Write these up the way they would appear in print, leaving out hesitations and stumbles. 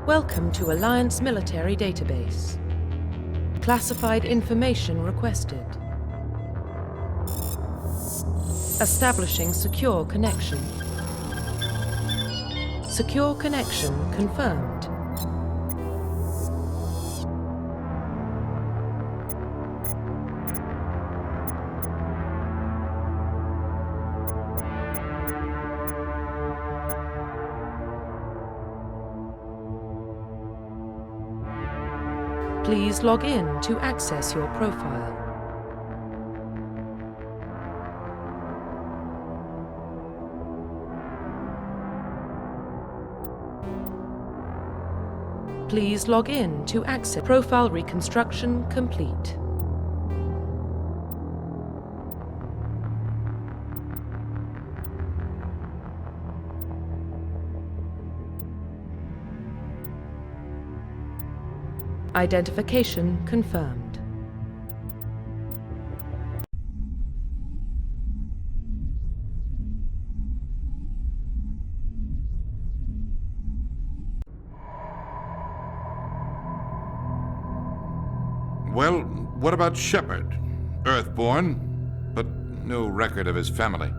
Welcome to Alliance Military Database. Classified information requested. Establishing secure connection. Secure connection confirmed. Please log in to access your profile. Please log in to access profile reconstruction complete. Identification confirmed. Well, what about Shepard? Earthborn, but no record of his family.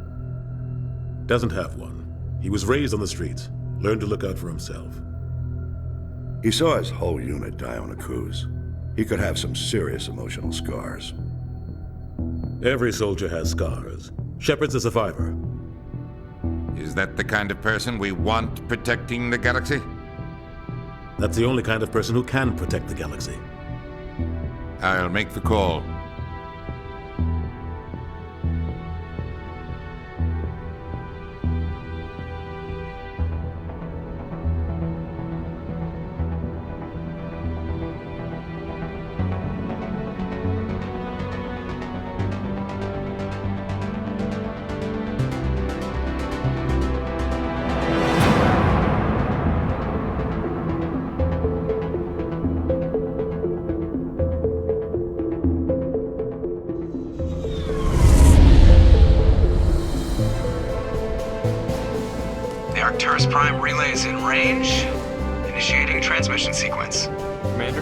Doesn't have one. He was raised on the streets, learned to look out for himself. He saw his whole unit die on a cruise. He could have some serious emotional scars. Every soldier has scars. Shepard's a survivor. Is that the kind of person we want protecting the galaxy? That's the only kind of person who can protect the galaxy. I'll make the call. Arcturus Prime relay is in range. Initiating transmission sequence. Commander?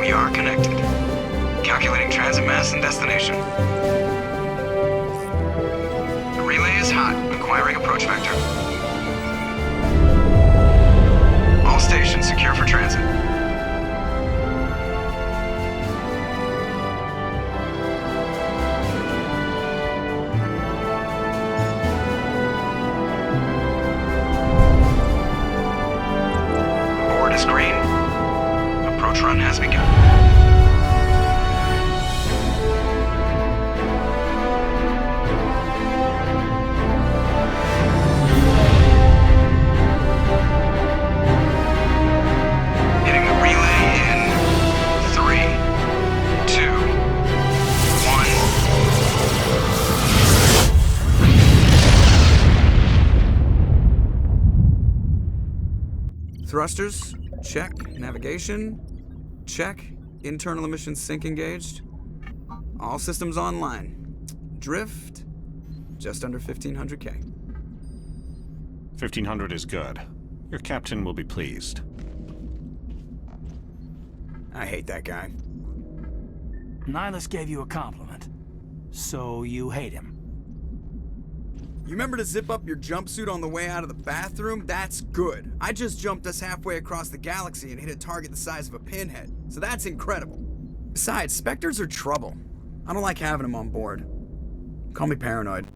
We are connected. Calculating transit mass and destination. The relay is hot. Acquiring approach vector. All stations secure for transit. Green. Approach run has begun. Hitting the relay in 3, 2, 1. Thrusters? Check. Navigation? Check. Internal emissions sync engaged. All systems online. Drift? Just under 1500K. 1500 is good. Your captain will be pleased. I hate that guy. Nihilus gave you a compliment. So you hate him. You remember to zip up your jumpsuit on the way out of the bathroom? That's good. I just jumped us halfway across the galaxy and hit a target the size of a pinhead. So that's incredible. Besides, Spectres are trouble. I don't like having them on board. Call me paranoid.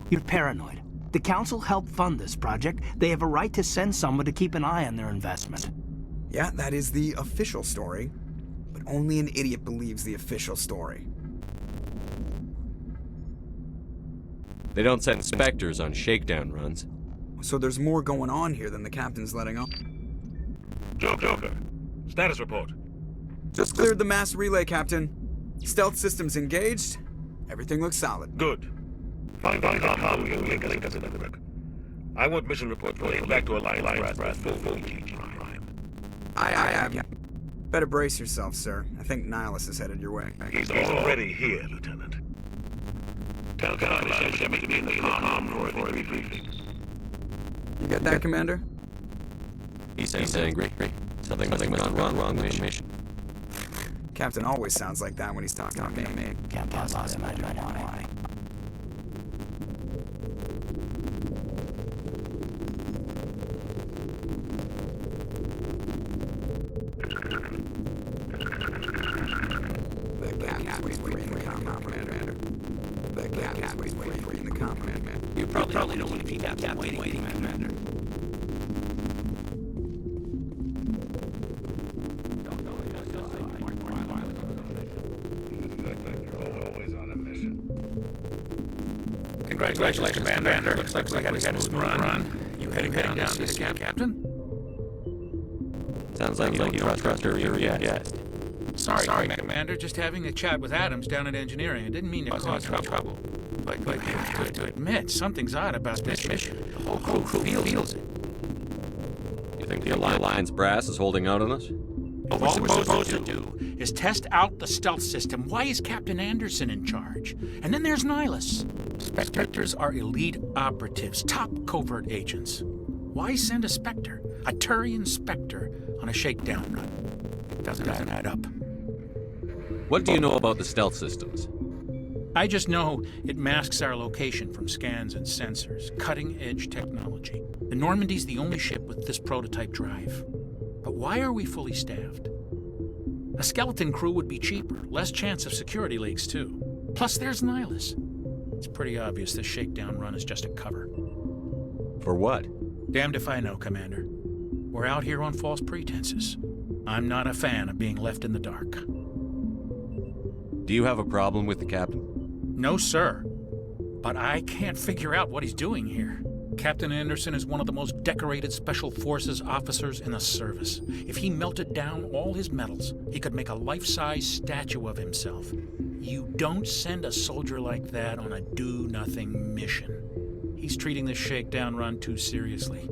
You're paranoid. The Council helped fund this project. They have a right to send someone to keep an eye on their investment. Yeah, that is the official story. But only an idiot believes the official story. They don't send Spectres on shakedown runs. So there's more going on here than the captain's letting on. Joker. Status report. Just cleared the mass relay, Captain. Stealth systems engaged. Everything looks solid. Good. Find out how you link us in the network. I want mission report for you back to Alliance Brass full Prime. I have you. Better brace yourself, sir. I think Nihilus is headed your way. He's already here, Lieutenant. Tell Connie she'll meet me in the palm for the briefing. You get that, Commander? He sounds angry. Something must have gone wrong with the mission. Captain always sounds like that when he's talking to me. Can't possibly imagine why. You probably don't want to keep Captain waiting, Commander. You're always on a mission. Congratulations, Commander. Looks like I got a smooth run. You heading down to see the Captain? Sounds like you don't trust her yet. Sorry, Commander. Just having a chat with Adams down at engineering. I didn't mean to cause trouble. But I have to admit, something's odd about this mission. The whole crew feels it. You think the Alliance brass is holding out on us? All we're supposed to do is test out the stealth system. Why is Captain Anderson in charge? And then there's Nihilus. Spectres are elite operatives, top covert agents. Why send a Spectre, a Turian Spectre, on a shakedown run? It doesn't add up. What do you know about the stealth systems? I just know it masks our location from scans and sensors. Cutting-edge technology. The Normandy's the only ship with this prototype drive. But why are we fully staffed? A skeleton crew would be cheaper, less chance of security leaks too. Plus there's Nihilus. It's pretty obvious this shakedown run is just a cover. For what? Damned if I know, Commander. We're out here on false pretenses. I'm not a fan of being left in the dark. Do you have a problem with the Captain? No, sir. But I can't figure out what he's doing here. Captain Anderson is one of the most decorated Special Forces officers in the service. If he melted down all his medals, he could make a life-size statue of himself. You don't send a soldier like that on a do-nothing mission. He's treating this shakedown run too seriously.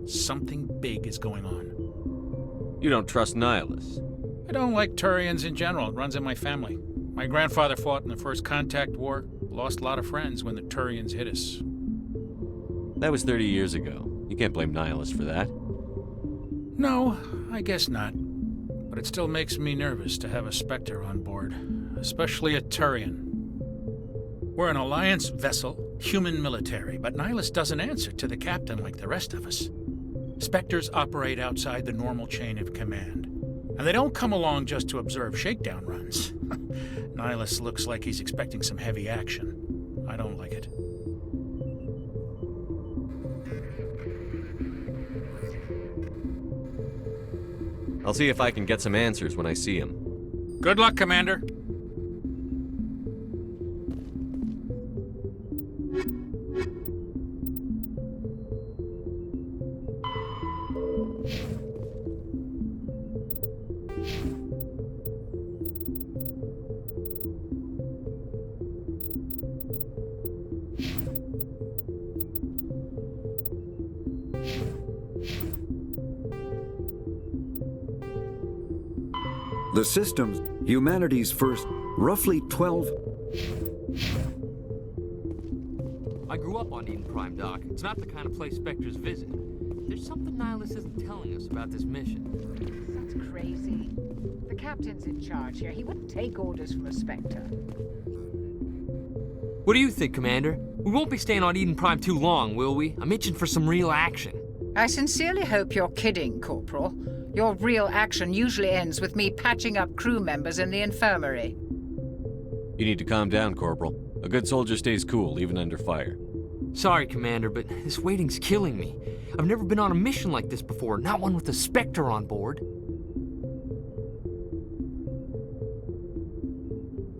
Something big is going on. You don't trust Nihilus? I don't like Turians in general. It runs in my family. My grandfather fought in the First Contact War, lost a lot of friends when the Turians hit us. That was 30 years ago. You can't blame Nihilus for that. No, I guess not. But it still makes me nervous to have a Spectre on board, especially a Turian. We're an Alliance vessel, human military, but Nihilus doesn't answer to the Captain like the rest of us. Spectres operate outside the normal chain of command. And they don't come along just to observe shakedown runs. Nihilus looks like he's expecting some heavy action. I don't like it. I'll see if I can get some answers when I see him. Good luck, Commander. The system's humanity's first roughly 12... I grew up on Eden Prime, Doc. It's not the kind of place Spectres visit. There's something Nihilus isn't telling us about this mission. That's crazy. The Captain's in charge here. He wouldn't take orders from a Spectre. What do you think, Commander? We won't be staying on Eden Prime too long, will we? I'm itching for some real action. I sincerely hope you're kidding, Corporal. Your real action usually ends with me patching up crew members in the infirmary. You need to calm down, Corporal. A good soldier stays cool, even under fire. Sorry, Commander, but this waiting's killing me. I've never been on a mission like this before, not one with a Spectre on board.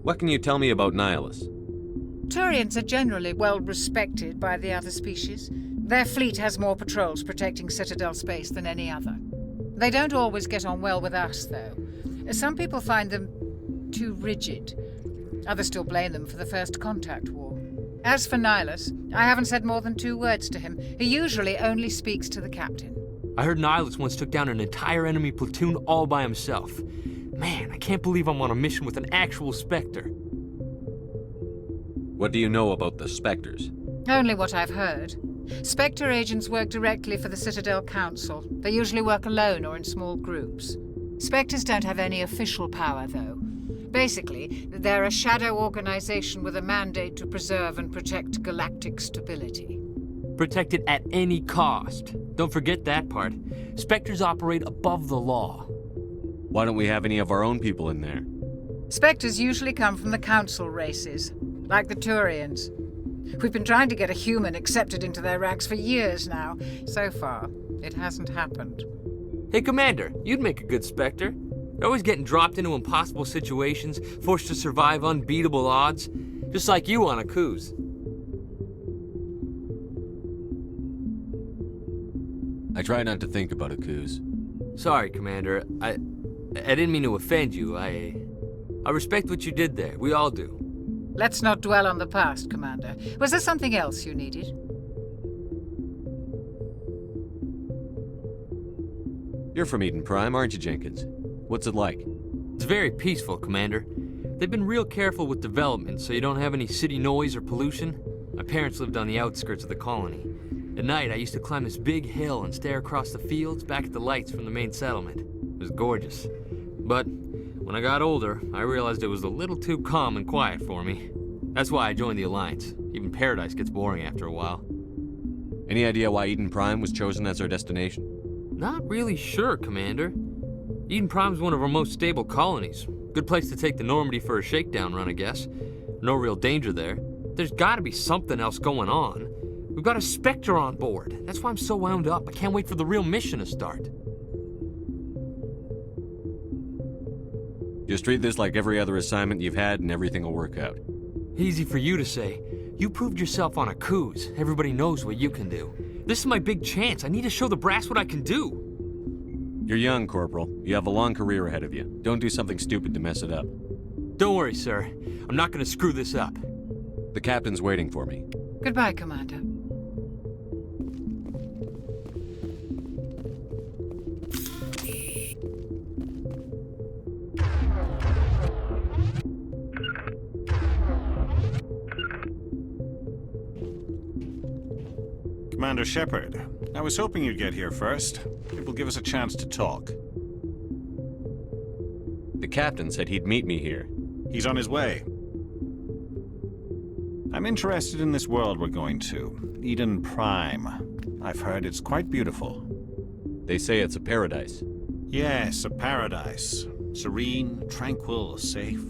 What can you tell me about Nihilus? Turians are generally well respected by the other species. Their fleet has more patrols protecting Citadel space than any other. They don't always get on well with us, though. Some people find them too rigid. Others still blame them for the First Contact War. As for Nihilus, I haven't said more than 2 words to him. He usually only speaks to the Captain. I heard Nihilus once took down an entire enemy platoon all by himself. Man, I can't believe I'm on a mission with an actual Spectre. What do you know about the Spectres? Only what I've heard. Spectre agents work directly for the Citadel Council. They usually work alone or in small groups. Spectres don't have any official power, though. Basically, they're a shadow organization with a mandate to preserve and protect galactic stability. Protect it at any cost. Don't forget that part. Spectres operate above the law. Why don't we have any of our own people in there? Spectres usually come from the Council races, like the Turians. We've been trying to get a human accepted into their ranks for years now. So far, it hasn't happened. Hey, Commander, you'd make a good Spectre. You're always getting dropped into impossible situations, forced to survive unbeatable odds, just like you on a cruise. I try not to think about a cruise. Sorry, Commander. I didn't mean to offend you. I respect what you did there. We all do. Let's not dwell on the past, Commander. Was there something else you needed? You're from Eden Prime, aren't you, Jenkins? What's it like? It's very peaceful, Commander. They've been real careful with development, so you don't have any city noise or pollution. My parents lived on the outskirts of the colony. At night, I used to climb this big hill and stare across the fields back at the lights from the main settlement. It was gorgeous. But when I got older, I realized it was a little too calm and quiet for me. That's why I joined the Alliance. Even Paradise gets boring after a while. Any idea why Eden Prime was chosen as our destination? Not really sure, Commander. Eden Prime's one of our most stable colonies. Good place to take the Normandy for a shakedown run, I guess. No real danger there. There's gotta be something else going on. We've got a Spectre on board. That's why I'm so wound up. I can't wait for the real mission to start. Just treat this like every other assignment you've had and everything will work out. Easy for you to say. You proved yourself on a cruise. Everybody knows what you can do. This is my big chance. I need to show the brass what I can do. You're young, Corporal. You have a long career ahead of you. Don't do something stupid to mess it up. Don't worry, sir. I'm not gonna screw this up. The captain's waiting for me. Goodbye, Commander. Commander Shepard, I was hoping you'd get here first. It will give us a chance to talk. The captain said he'd meet me here. He's on his way. I'm interested in this world we're going to, Eden Prime. I've heard it's quite beautiful. They say it's a paradise. Yes, a paradise. Serene, tranquil, safe.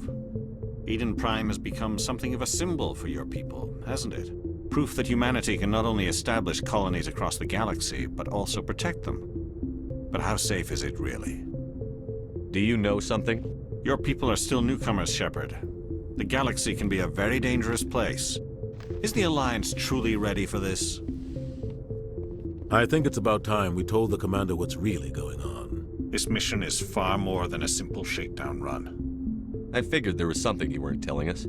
Eden Prime has become something of a symbol for your people, hasn't it? Proof that humanity can not only establish colonies across the galaxy, but also protect them. But how safe is it really? Do you know something? Your people are still newcomers, Shepard. The galaxy can be a very dangerous place. Is the Alliance truly ready for this? I think it's about time we told the Commander what's really going on. This mission is far more than a simple shakedown run. I figured there was something you weren't telling us.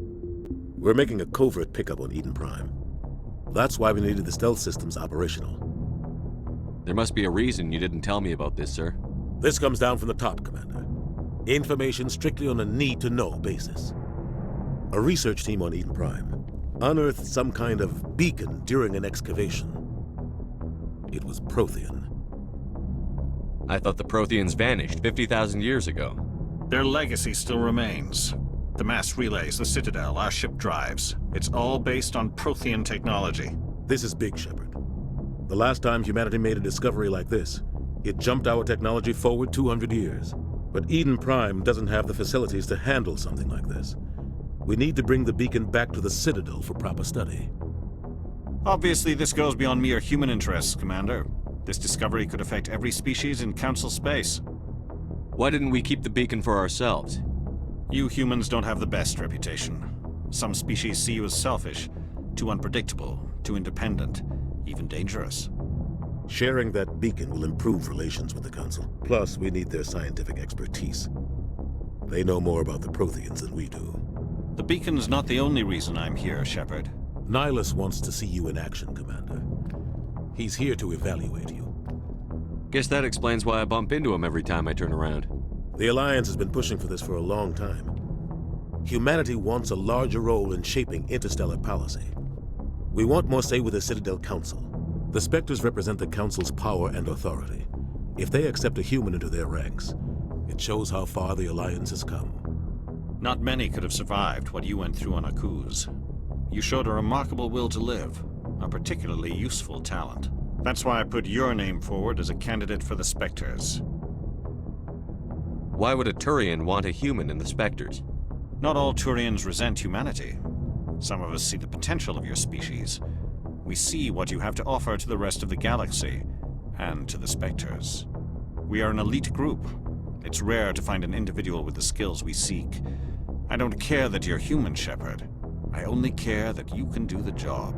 We're making a covert pickup on Eden Prime. That's why we needed the stealth systems operational. There must be a reason you didn't tell me about this, sir. This comes down from the top, Commander. Information strictly on a need-to-know basis. A research team on Eden Prime unearthed some kind of beacon during an excavation. It was Prothean. I thought the Protheans vanished 50,000 years ago. Their legacy still remains. The mass relays, the Citadel, our ship drives. It's all based on Prothean technology. This is big, Shepard. The last time humanity made a discovery like this, it jumped our technology forward 200 years. But Eden Prime doesn't have the facilities to handle something like this. We need to bring the beacon back to the Citadel for proper study. Obviously, this goes beyond mere human interests, Commander. This discovery could affect every species in Council space. Why didn't we keep the beacon for ourselves? You humans don't have the best reputation. Some species see you as selfish, too unpredictable, too independent, even dangerous. Sharing that beacon will improve relations with the Council. Plus, we need their scientific expertise. They know more about the Protheans than we do. The beacon's not the only reason I'm here, Shepard. Nihilus wants to see you in action, Commander. He's here to evaluate you. Guess that explains why I bump into him every time I turn around. The Alliance has been pushing for this for a long time. Humanity wants a larger role in shaping interstellar policy. We want more say with the Citadel Council. The Spectres represent the Council's power and authority. If they accept a human into their ranks, it shows how far the Alliance has come. Not many could have survived what you went through on Akuz. You showed a remarkable will to live, a particularly useful talent. That's why I put your name forward as a candidate for the Spectres. Why would a Turian want a human in the Spectres? Not all Turians resent humanity. Some of us see the potential of your species. We see what you have to offer to the rest of the galaxy, and to the Spectres. We are an elite group. It's rare to find an individual with the skills we seek. I don't care that you're human, Shepard. I only care that you can do the job.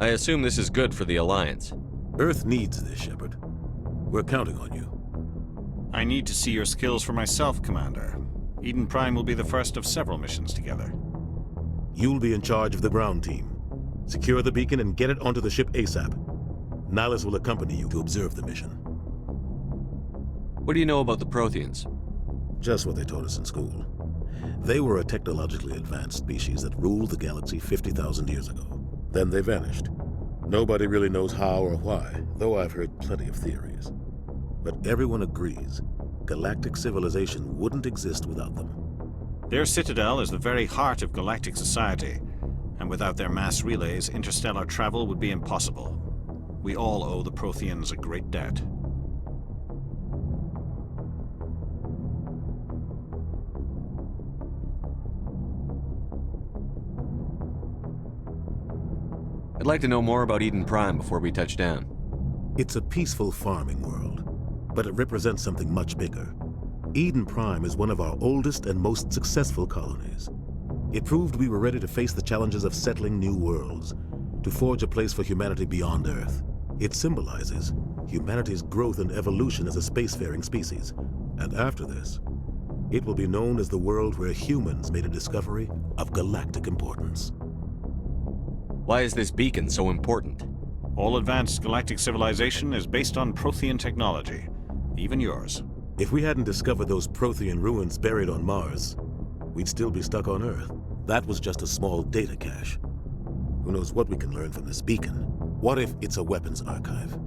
I assume this is good for the Alliance. Earth needs this, Shepard. We're counting on you. I need to see your skills for myself, Commander. Eden Prime will be the first of several missions together. You'll be in charge of the ground team. Secure the beacon and get it onto the ship ASAP. Nihilus will accompany you to observe the mission. What do you know about the Protheans? Just what they taught us in school. They were a technologically advanced species that ruled the galaxy 50,000 years ago. Then they vanished. Nobody really knows how or why, though I've heard plenty of theories. But everyone agrees, galactic civilization wouldn't exist without them. Their citadel is the very heart of galactic society, and without their mass relays, interstellar travel would be impossible. We all owe the Protheans a great debt. I'd like to know more about Eden Prime before we touch down. It's a peaceful farming world, but it represents something much bigger. Eden Prime is one of our oldest and most successful colonies. It proved we were ready to face the challenges of settling new worlds, to forge a place for humanity beyond Earth. It symbolizes humanity's growth and evolution as a spacefaring species. And after this, it will be known as the world where humans made a discovery of galactic importance. Why is this beacon so important? All advanced galactic civilization is based on Prothean technology, even yours. If we hadn't discovered those Prothean ruins buried on Mars, we'd still be stuck on Earth. That was just a small data cache. Who knows what we can learn from this beacon? What if it's a weapons archive?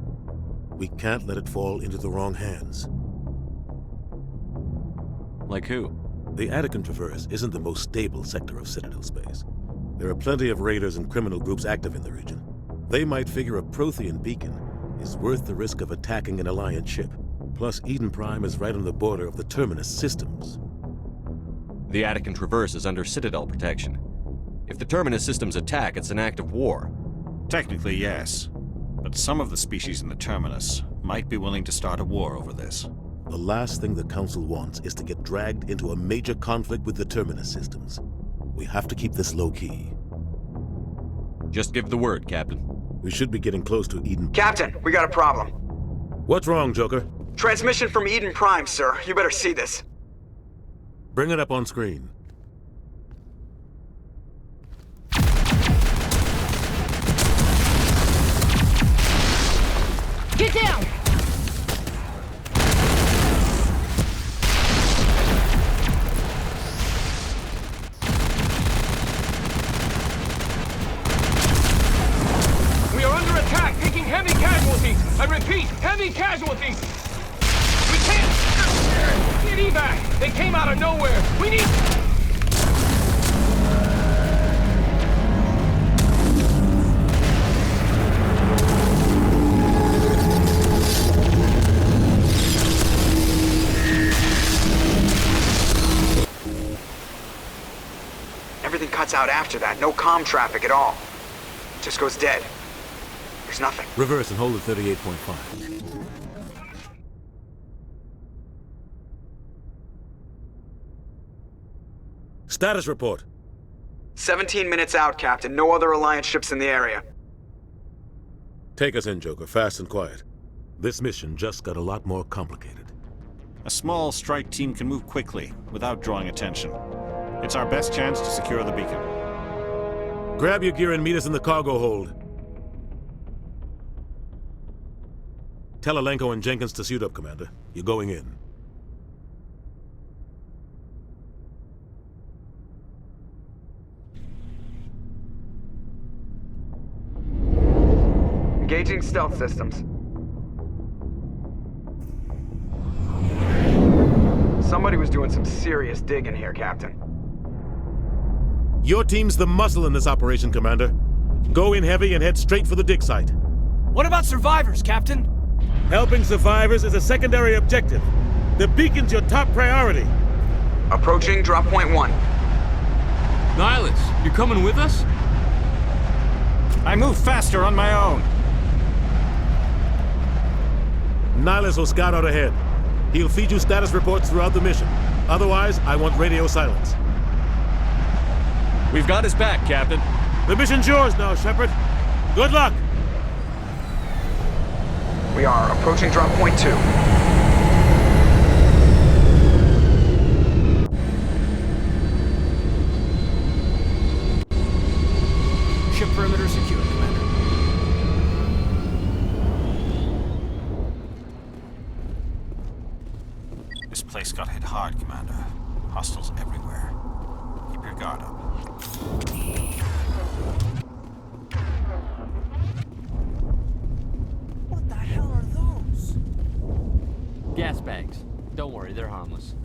We can't let it fall into the wrong hands. Like who? The Attican Traverse isn't the most stable sector of Citadel space. There are plenty of raiders and criminal groups active in the region. They might figure a Prothean beacon is worth the risk of attacking an Alliance ship. Plus, Eden Prime is right on the border of the Terminus systems. The Attican Traverse is under Citadel protection. If the Terminus systems attack, it's an act of war. Technically, yes. But some of the species in the Terminus might be willing to start a war over this. The last thing the Council wants is to get dragged into a major conflict with the Terminus systems. We have to keep this low-key. Just give the word, Captain. We should be getting close to Eden. Captain, we got a problem. What's wrong, Joker? Transmission from Eden Prime, sir. You better see this. Bring it up on screen. Get down! We are under attack, taking heavy casualties. I repeat, heavy casualties. We can't get evac. They came out of nowhere. We need... Everything cuts out after that. No comm traffic at all. It just goes dead. There's nothing. Reverse and hold at 38.5. Status report. 17 minutes out, Captain. No other Alliance ships in the area. Take us in, Joker, fast and quiet. This mission just got a lot more complicated. A small strike team can move quickly, without drawing attention. It's our best chance to secure the beacon. Grab your gear and meet us in the cargo hold. Tell Alenko and Jenkins to suit up, Commander. You're going in. Engaging stealth systems. Somebody was doing some serious digging here, Captain. Your team's the muscle in this operation, Commander. Go in heavy and head straight for the dig site. What about survivors, Captain? Helping survivors is a secondary objective. The beacon's your top priority. Approaching drop point 1. Nihilus, you're coming with us? I move faster on my own. Nihilus will scout out ahead. He'll feed you status reports throughout the mission. Otherwise, I want radio silence. We've got his back, Captain. The mission's yours now, Shepard. Good luck! We are approaching drop point 2. Ship perimeter secure, Commander. This place got hit hard, Commander. Hostiles everywhere. Keep your guard up. What the hell are those? Gas bags. Don't worry, they're harmless.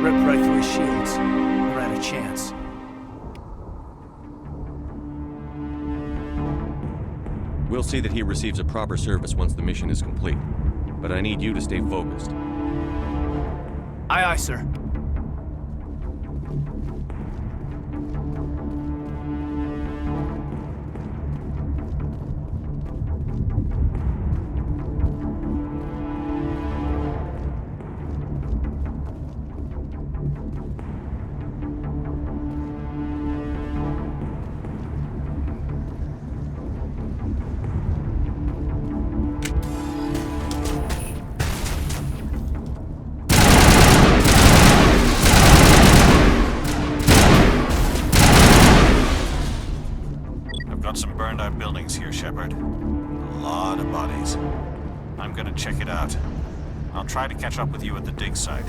Ripped right through his shields. We're out of chance. We'll see that he receives a proper service once the mission is complete. But I need you to stay focused. Aye, aye, sir. Got some burned out buildings here, Shepard. A lot of bodies. I'm gonna check it out. I'll try to catch up with you at the dig site.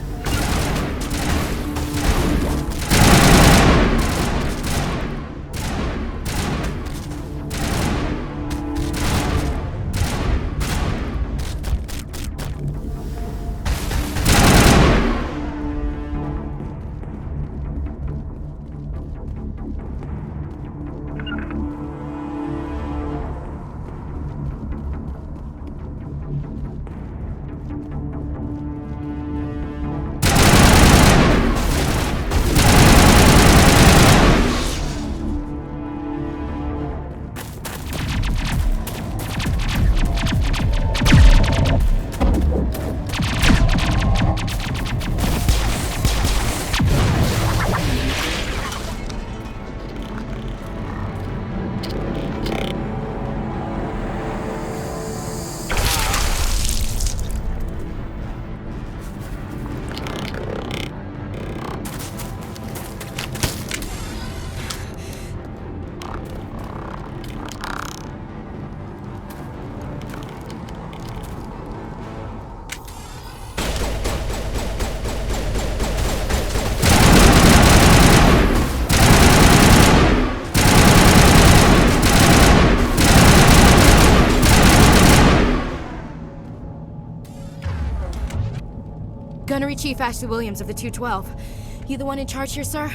Gunnery Chief Ashley Williams of the 212. You the one in charge here, sir?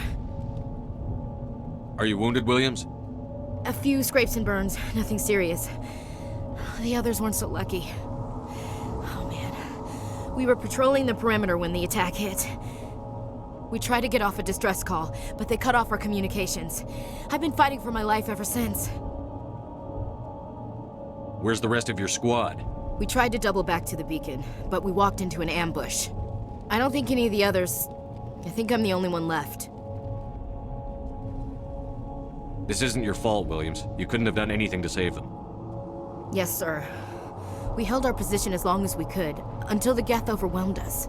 Are you wounded, Williams? A few scrapes and burns, nothing serious. The others weren't so lucky. Oh man. We were patrolling the perimeter when the attack hit. We tried to get off a distress call, but they cut off our communications. I've been fighting for my life ever since. Where's the rest of your squad? We tried to double back to the beacon, but we walked into an ambush. I don't think any of the others... I think I'm the only one left. This isn't your fault, Williams. You couldn't have done anything to save them. Yes, sir. We held our position as long as we could, until the Geth overwhelmed us.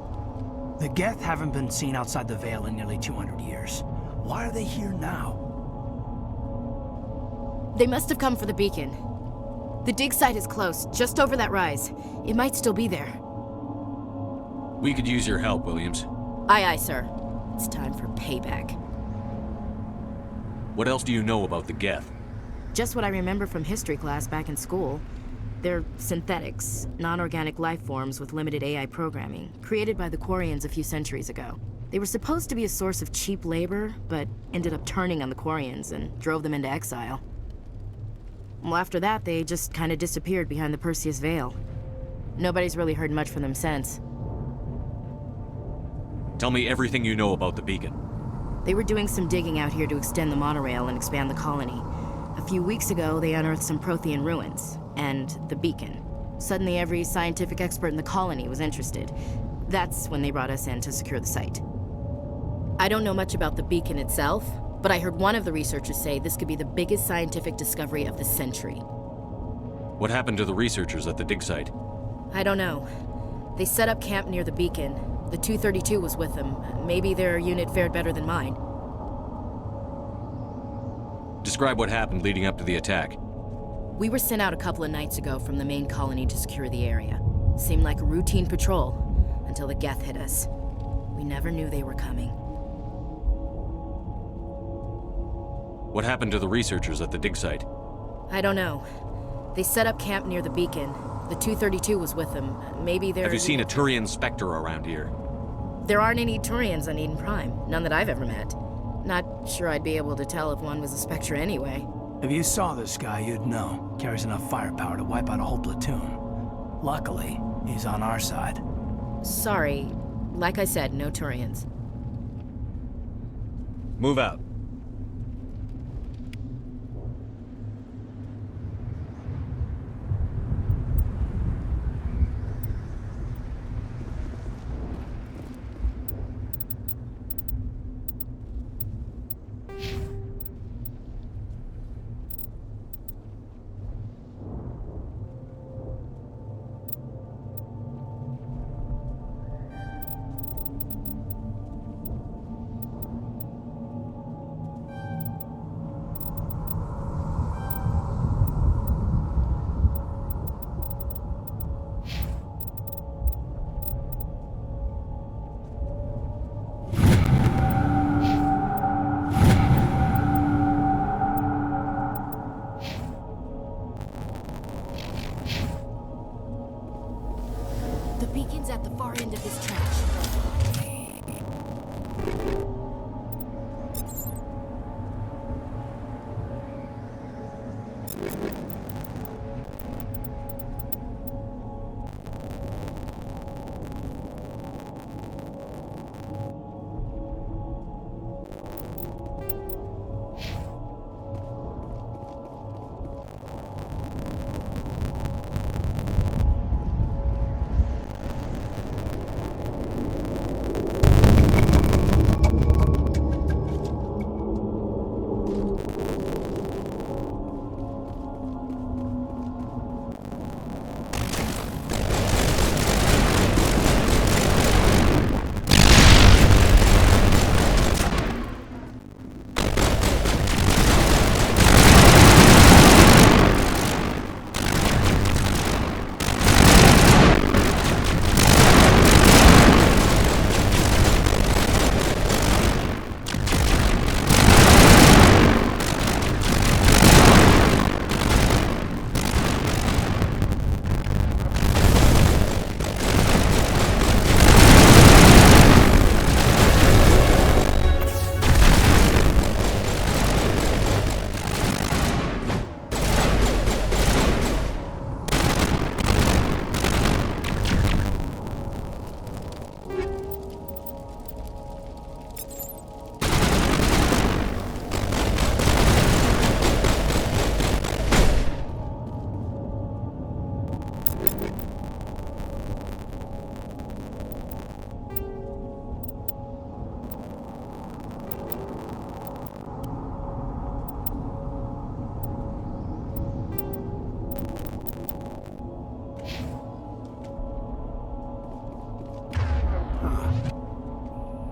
The Geth haven't been seen outside the Veil in nearly 200 years. Why are they here now? They must have come for the beacon. The dig site is close, just over that rise. It might still be there. We could use your help, Williams. Aye, aye, sir. It's time for payback. What else do you know about the Geth? Just what I remember from history class back in school. They're synthetics, non-organic life forms with limited AI programming, created by the Quarians a few centuries ago. They were supposed to be a source of cheap labor, but ended up turning on the Quarians and drove them into exile. Well, after that, they just kind of disappeared behind the Perseus Veil. Nobody's really heard much from them since. Tell me everything you know about the beacon. They were doing some digging out here to extend the monorail and expand the colony. A few weeks ago, they unearthed some Prothean ruins, and the beacon. Suddenly, every scientific expert in the colony was interested. That's when they brought us in to secure the site. I don't know much about the beacon itself, but I heard one of the researchers say this could be the biggest scientific discovery of the century. What happened to the researchers at the dig site? I don't know. They set up camp near the beacon. The 232 was with them. Maybe their unit fared better than mine. Describe what happened leading up to the attack. We were sent out a couple of nights ago from the main colony to secure the area. Seemed like a routine patrol, until the Geth hit us. We never knew they were coming. What happened to the researchers at the dig site? I don't know. They set up camp near the beacon. The 232 was with them. Maybe they're... Have you seen a Turian Spectre around here? There aren't any Turians on Eden Prime. None that I've ever met. Not sure I'd be able to tell if one was a Spectre anyway. If you saw this guy, you'd know. Carries enough firepower to wipe out a whole platoon. Luckily, he's on our side. Sorry. Like I said, no Turians. Move out.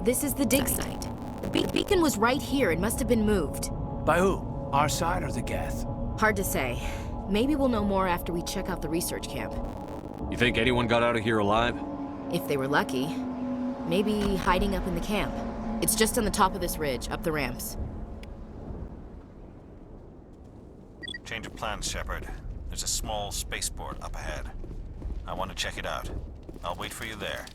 This is the dig site. The beacon was right here. It must have been moved. By who? Our side or the Geth? Hard to say. Maybe we'll know more after we check out the research camp. You think anyone got out of here alive? If they were lucky. Maybe hiding up in the camp. It's just on the top of this ridge, up the ramps. Change of plans, Shepard. There's a small spaceport up ahead. I want to check it out. I'll wait for you there.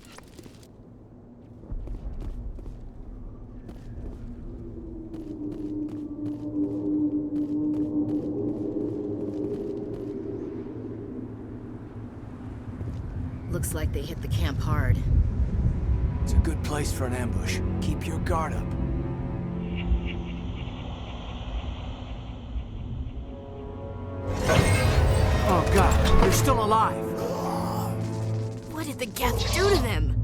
Looks like they hit the camp hard. It's a good place for an ambush. Keep your guard up. Oh God, they're still alive. What did the Geth do to them?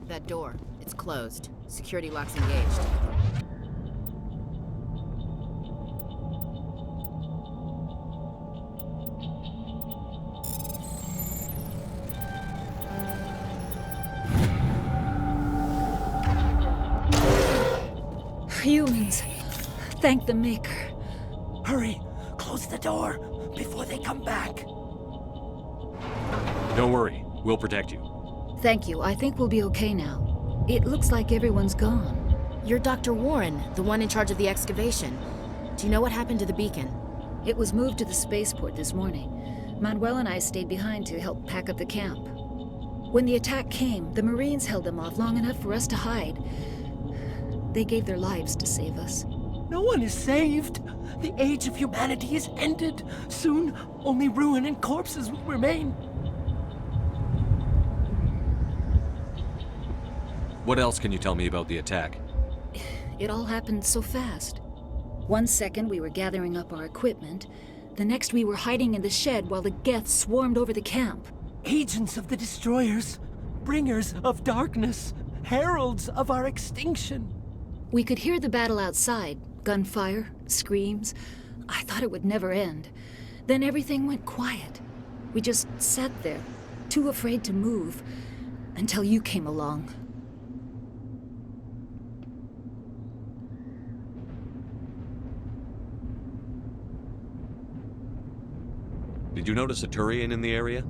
That door. It's closed. Security lock's engaged. Humans. Thank the Maker. Hurry! Close the door before they come back. Don't worry. We'll protect you. Thank you. I think we'll be okay now. It looks like everyone's gone. You're Dr. Warren, the one in charge of the excavation. Do you know what happened to the beacon? It was moved to the spaceport this morning. Manuel and I stayed behind to help pack up the camp. When the attack came, the Marines held them off long enough for us to hide. They gave their lives to save us. No one is saved. The age of humanity is ended. Soon, only ruin and corpses will remain. What else can you tell me about the attack? It all happened so fast. 1 second we were gathering up our equipment. The next we were hiding in the shed while the Geth swarmed over the camp. Agents of the Destroyers, bringers of darkness, heralds of our extinction. We could hear the battle outside. Gunfire, screams. I thought it would never end. Then everything went quiet. We just sat there, too afraid to move, until you came along. Did you notice a Turian in the area?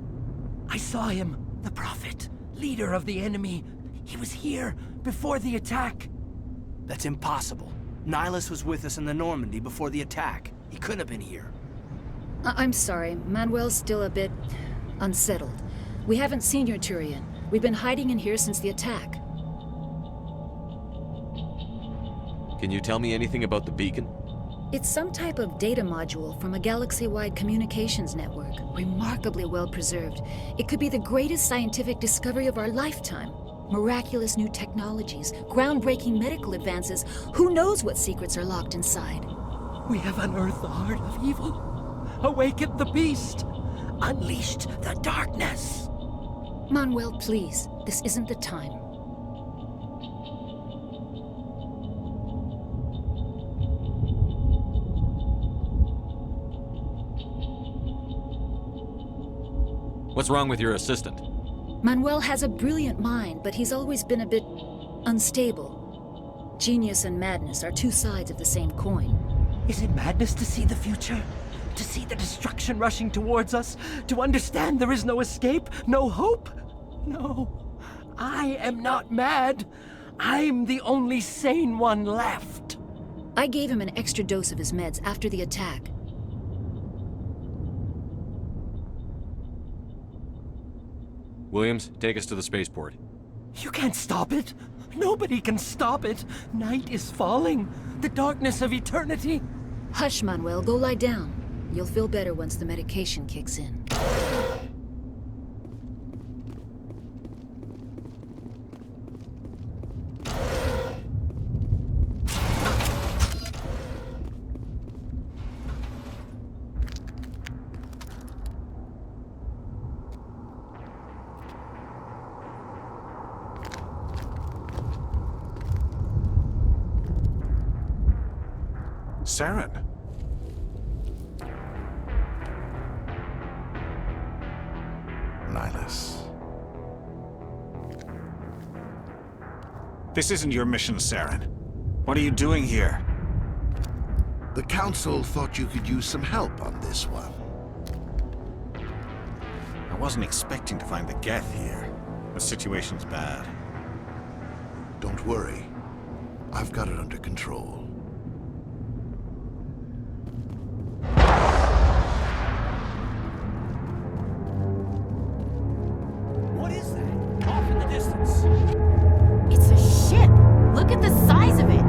I saw him. The Prophet, leader of the enemy. He was here before the attack. That's impossible. Nihilus was with us in the Normandy before the attack. He couldn't have been here. I'm sorry. Manuel's still a bit unsettled. We haven't seen your Turian. We've been hiding in here since the attack. Can you tell me anything about the beacon? It's some type of data module from a galaxy-wide communications network. Remarkably well preserved. It could be the greatest scientific discovery of our lifetime. Miraculous new technologies, groundbreaking medical advances. Who knows what secrets are locked inside? We have unearthed the heart of evil, awakened the beast, unleashed the darkness. Manuel, please. This isn't the time. What's wrong with your assistant? Manuel has a brilliant mind, but he's always been a bit unstable. Genius and madness are two sides of the same coin. Is it madness to see the future? To see the destruction rushing towards us? To understand there is no escape? No hope? No. I am not mad. I'm the only sane one left. I gave him an extra dose of his meds after the attack. Williams, take us to the spaceport. You can't stop it. Nobody can stop it. Night is falling. The darkness of eternity. Hush, Manuel. Go lie down. You'll feel better once the medication kicks in. Saren. Nihilus. This isn't your mission, Saren. What are you doing here? The Council thought you could use some help on this one. I wasn't expecting to find the Geth here. The situation's bad. Don't worry. I've got it under control. What is that? Off in the distance. It's a ship! Look at the size of it!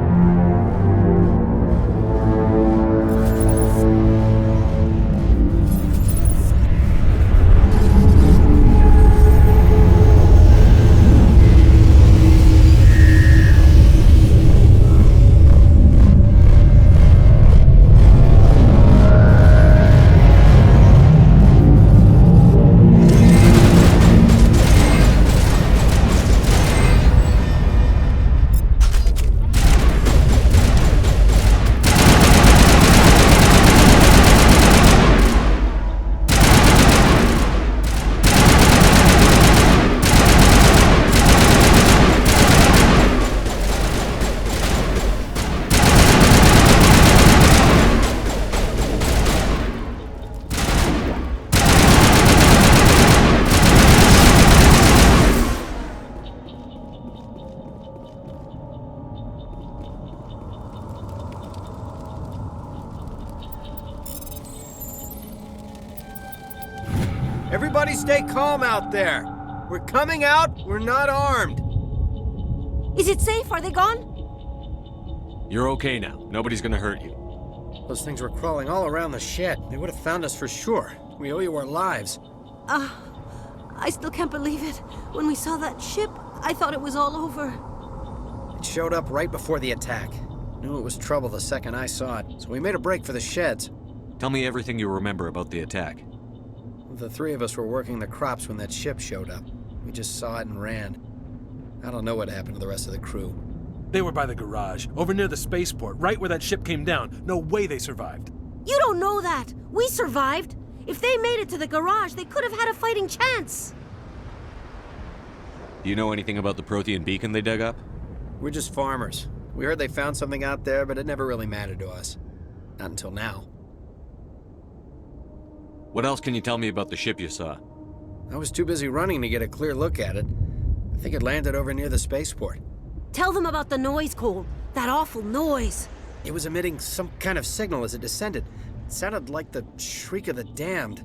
Everybody stay calm out there. We're coming out, we're not armed. Is it safe? Are they gone? You're okay now. Nobody's gonna hurt you. Those things were crawling all around the shed. They would have found us for sure. We owe you our lives. I still can't believe it. When we saw that ship, I thought it was all over. It showed up right before the attack. Knew it was trouble the second I saw it, so we made a break for the sheds. Tell me everything you remember about the attack. The three of us were working the crops when that ship showed up. We just saw it and ran. I don't know what happened to the rest of the crew. They were by the garage, over near the spaceport, right where that ship came down. No way they survived. You don't know that. We survived. If they made it to the garage, they could have had a fighting chance. Do you know anything about the Prothean beacon they dug up? We're just farmers. We heard they found something out there, but it never really mattered to us. Not until now. What else can you tell me about the ship you saw? I was too busy running to get a clear look at it. I think it landed over near the spaceport. Tell them about the noise, Cole. That awful noise. It was emitting some kind of signal as it descended. It sounded like the shriek of the damned.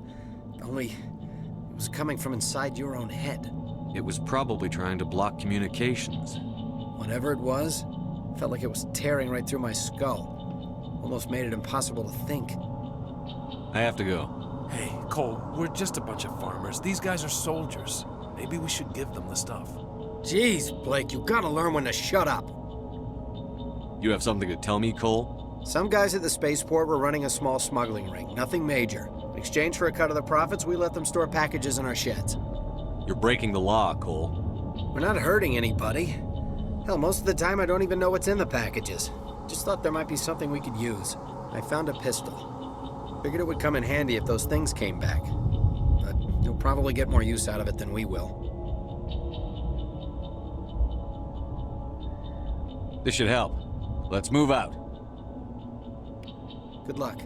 Only it was coming from inside your own head. It was probably trying to block communications. Whatever it was, felt like it was tearing right through my skull. Almost made it impossible to think. I have to go. Hey, Cole, we're just a bunch of farmers. These guys are soldiers. Maybe we should give them the stuff. Jeez, Blake, you gotta learn when to shut up. You have something to tell me, Cole? Some guys at the spaceport were running a small smuggling ring, nothing major. In exchange for a cut of the profits, we let them store packages in our sheds. You're breaking the law, Cole. We're not hurting anybody. Hell, most of the time I don't even know what's in the packages. Just thought there might be something we could use. I found a pistol. Figured it would come in handy if those things came back. But you'll probably get more use out of it than we will. This should help. Let's move out. Good luck.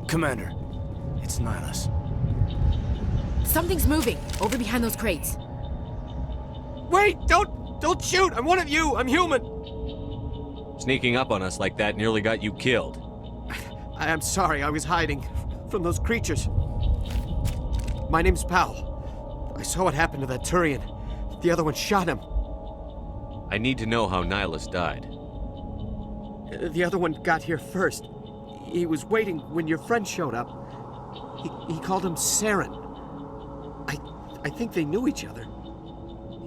Commander, it's Nihilus. Something's moving over behind those crates. Wait! Don't shoot! I'm one of you! I'm human! Sneaking up on us like that nearly got you killed. I'm sorry, I was hiding from those creatures. My name's Powell. I saw what happened to that Turian. The other one shot him. I need to know how Nihilus died. The other one got here first. He was waiting when your friend showed up. He called him Saren. I think they knew each other.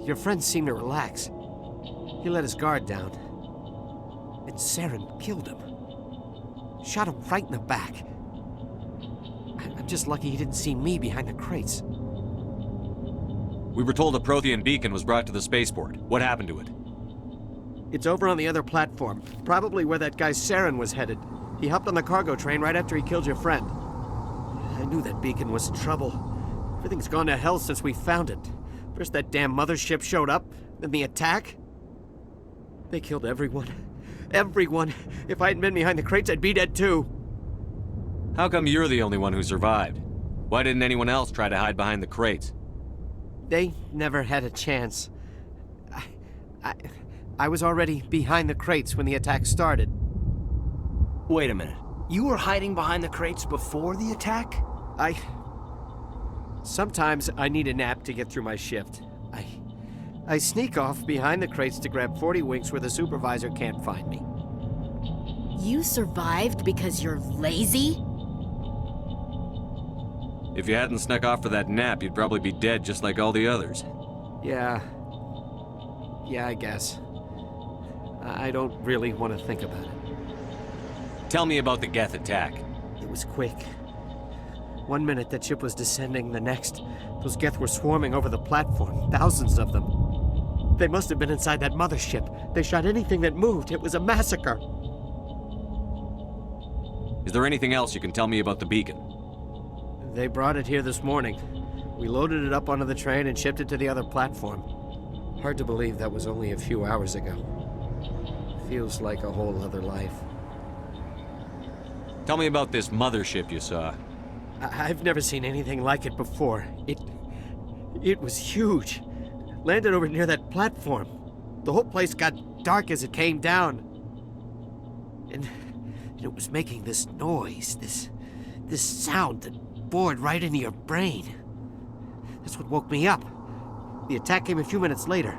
Your friend seemed to relax. He let his guard down. And Saren killed him. Shot him right in the back. I'm just lucky he didn't see me behind the crates. We were told a Prothean beacon was brought to the spaceport. What happened to it? It's over on the other platform. Probably where that guy Saren was headed. He hopped on the cargo train right after he killed your friend. I knew that beacon was trouble. Everything's gone to hell since we found it. First that damn mothership showed up, then the attack. They killed everyone. Everyone. If I hadn't been behind the crates, I'd be dead too. How come you're the only one who survived? Why didn't anyone else try to hide behind the crates? They never had a chance. I was already behind the crates when the attack started. Wait a minute. You were hiding behind the crates before the attack? Sometimes I need a nap to get through my shift. I sneak off behind the crates to grab 40 winks where the supervisor can't find me. You survived because you're lazy? If you hadn't snuck off for that nap, you'd probably be dead just like all the others. Yeah, I guess. I don't really want to think about it. Tell me about the Geth attack. It was quick. 1 minute that ship was descending, the next, those Geth were swarming over the platform, thousands of them. They must have been inside that mothership. They shot anything that moved. It was a massacre. Is there anything else you can tell me about the beacon? They brought it here this morning. We loaded it up onto the train and shipped it to the other platform. Hard to believe that was only a few hours ago. Feels like a whole other life. Tell me about this mothership you saw. I've never seen anything like it before. It was huge. landed over near that platform. The whole place got dark as it came down. And it was making this noise, this sound that bored right into your brain. That's what woke me up. The attack came a few minutes later.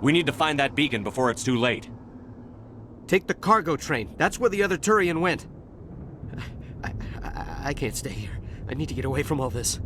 We need to find that beacon before it's too late. Take the cargo train. That's where the other Turian went. I can't stay here. I need to get away from all this.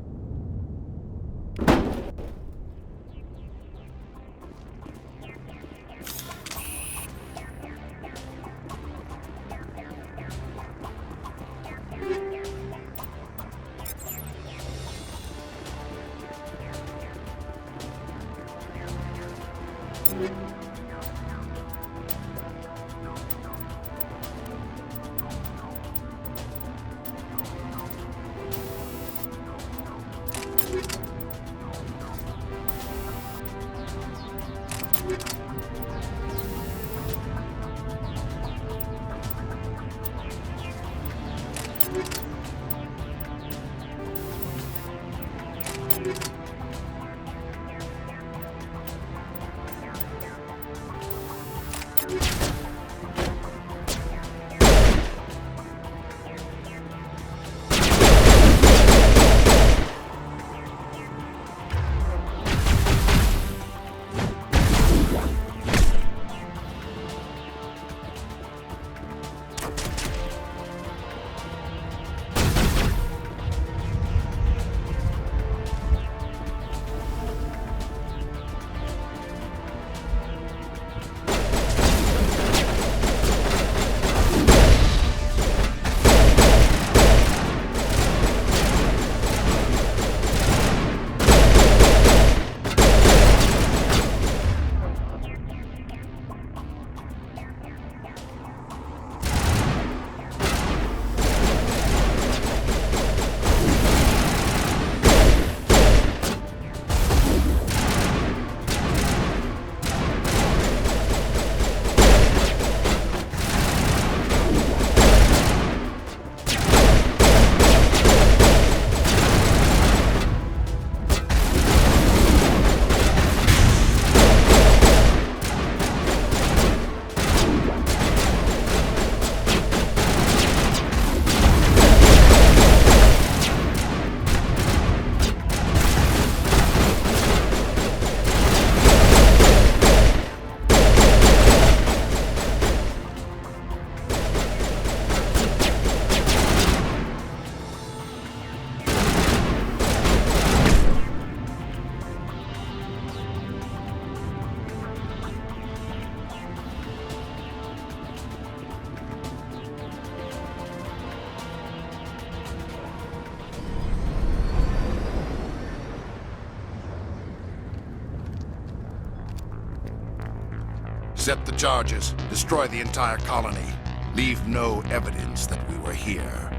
Set the charges. Destroy the entire colony. Leave no evidence that we were here.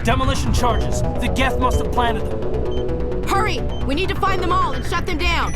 Demolition charges. The Geth must have planted them. Hurry! We need to find them all and shut them down.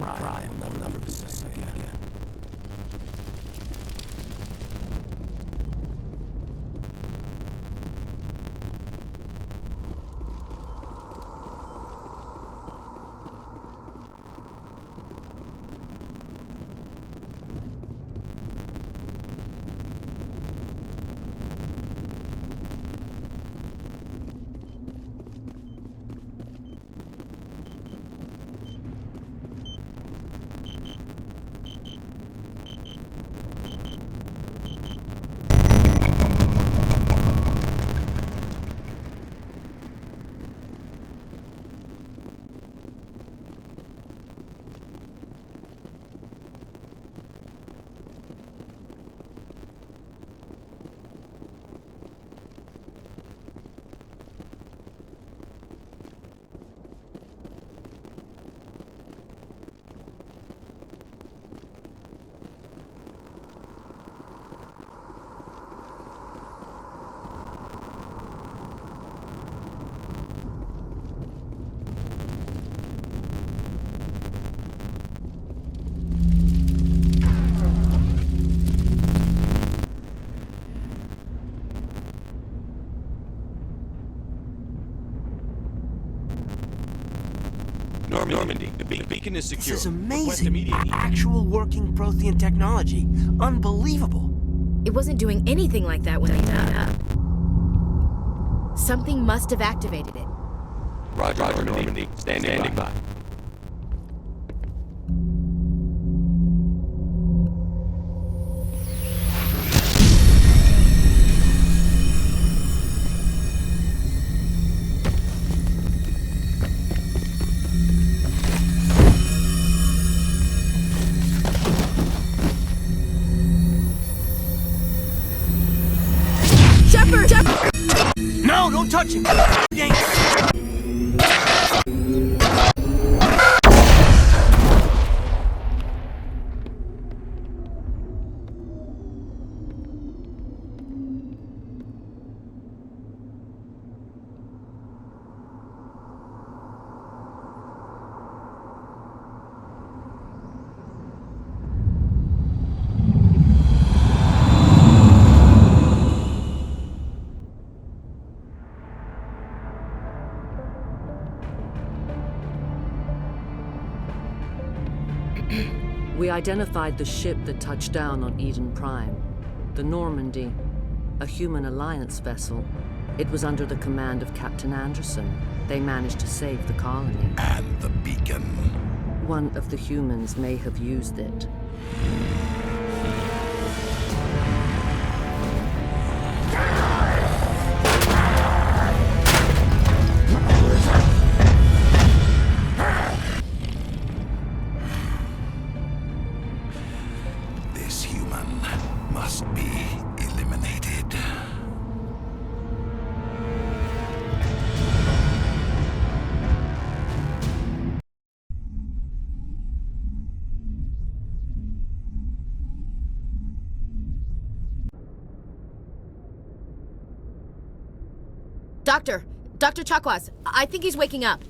Prime will never be the same again. Normandy, the beacon is secure. This is amazing. Actual working Prothean technology. Unbelievable. It wasn't doing anything like that when I died up. Something must have activated it. Roger, Normandy. Standing by. No, don't touch him! We identified the ship that touched down on Eden Prime. The Normandy, a human alliance vessel. It was under the command of Captain Anderson. They managed to save the colony. And the beacon. One of the humans may have used it. This human must be eliminated. Dr. Chakwas, I think he's waking up.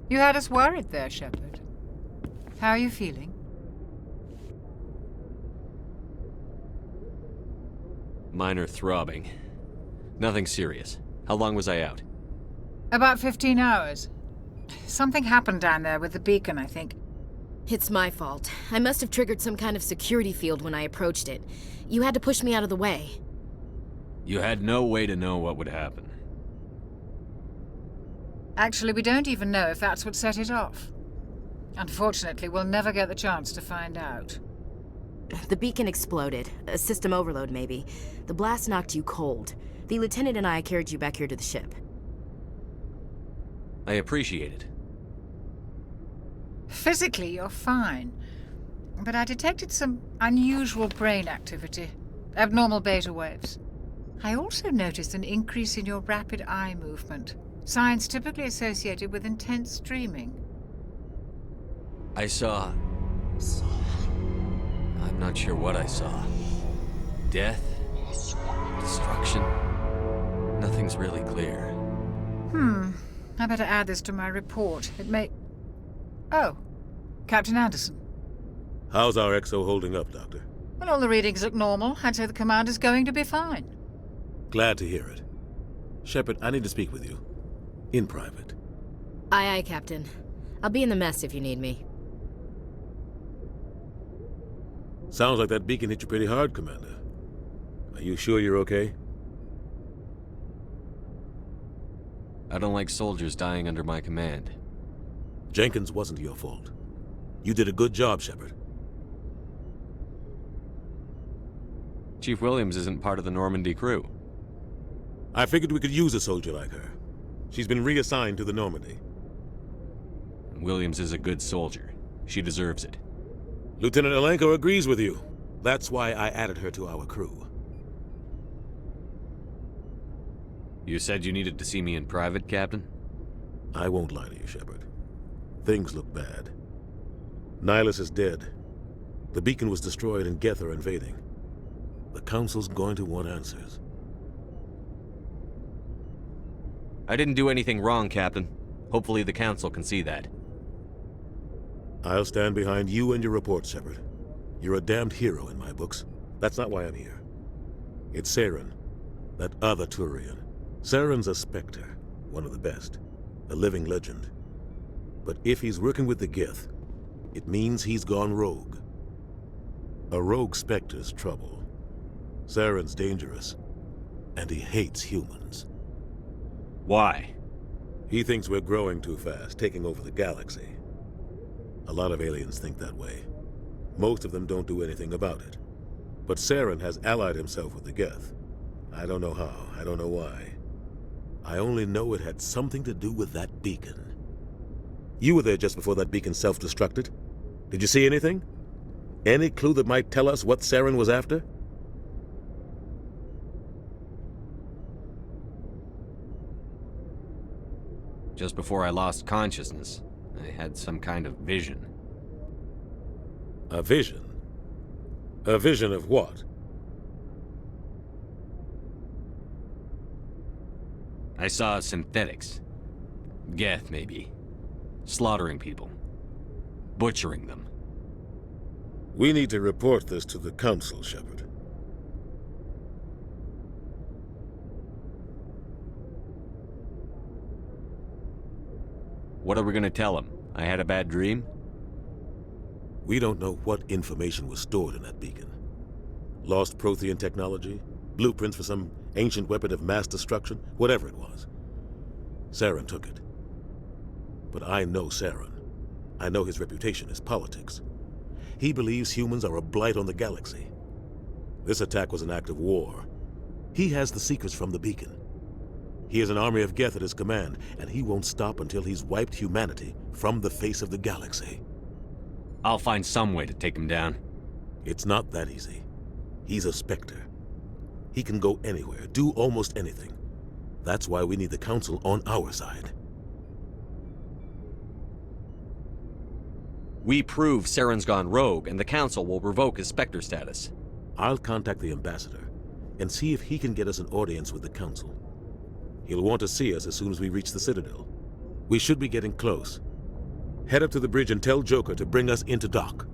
You had us worried there, Shepard. How are you feeling? Minor throbbing. Nothing serious. How long was I out? About 15 hours. Something happened down there with the beacon, I think. It's my fault. I must have triggered some kind of security field when I approached it. You had to push me out of the way. You had no way to know what would happen. Actually, we don't even know if that's what set it off. Unfortunately, we'll never get the chance to find out. The beacon exploded. A system overload, maybe. The blast knocked you cold. The lieutenant and I carried you back here to the ship. I appreciate it. Physically, you're fine. But I detected some unusual brain activity. Abnormal beta waves. I also noticed an increase in your rapid eye movement. Signs typically associated with intense dreaming. I saw... I'm not sure what I saw. Death? Destruction? Nothing's really clear. I better add this to my report. It may... Oh, Captain Anderson. How's our XO holding up, Doctor? Well, all the readings look normal. I'd say the commander's going to be fine. Glad to hear it. Shepard, I need to speak with you. In private. Aye, aye, Captain. I'll be in the mess if you need me. Sounds like that beacon hit you pretty hard, Commander. Are you sure you're okay? I don't like soldiers dying under my command. Jenkins wasn't your fault. You did a good job, Shepard. Chief Williams isn't part of the Normandy crew. I figured we could use a soldier like her. She's been reassigned to the Normandy. Williams is a good soldier. She deserves it. Lieutenant Alenko agrees with you. That's why I added her to our crew. You said you needed to see me in private, Captain? I won't lie to you, Shepard. Things look bad. Nihilus is dead. The beacon was destroyed and Geth are invading. The Council's going to want answers. I didn't do anything wrong, Captain. Hopefully the Council can see that. I'll stand behind you and your report, Shepard. You're a damned hero in my books. That's not why I'm here. It's Saren, that other Turian. Saren's a Spectre, one of the best, a living legend. But if he's working with the Geth, it means he's gone rogue. A rogue Spectre's trouble. Saren's dangerous, and he hates humans. Why? He thinks we're growing too fast, taking over the galaxy. A lot of aliens think that way. Most of them don't do anything about it. But Saren has allied himself with the Geth. I don't know how, I don't know why. I only know it had something to do with that beacon. You were there just before that beacon self-destructed. Did you see anything? Any clue that might tell us what Saren was after? Just before I lost consciousness, I had some kind of vision. A vision? A vision of what? I saw synthetics. Geth, maybe. Slaughtering people. Butchering them. We need to report this to the Council, Shepard. What are we gonna tell them? I had a bad dream? We don't know what information was stored in that beacon. Lost Prothean technology? Blueprints for some ancient weapon of mass destruction? Whatever it was. Saren took it. But I know Saren. I know his reputation is politics. He believes humans are a blight on the galaxy. This attack was an act of war. He has the secrets from the beacon. He has an army of Geth at his command, and he won't stop until he's wiped humanity from the face of the galaxy. I'll find some way to take him down. It's not that easy. He's a Spectre. He can go anywhere, do almost anything. That's why we need the Council on our side. We prove Saren's gone rogue, and the Council will revoke his Spectre status. I'll contact the Ambassador and see if he can get us an audience with the Council. He'll want to see us as soon as we reach the Citadel. We should be getting close. Head up to the bridge and tell Joker to bring us into dock.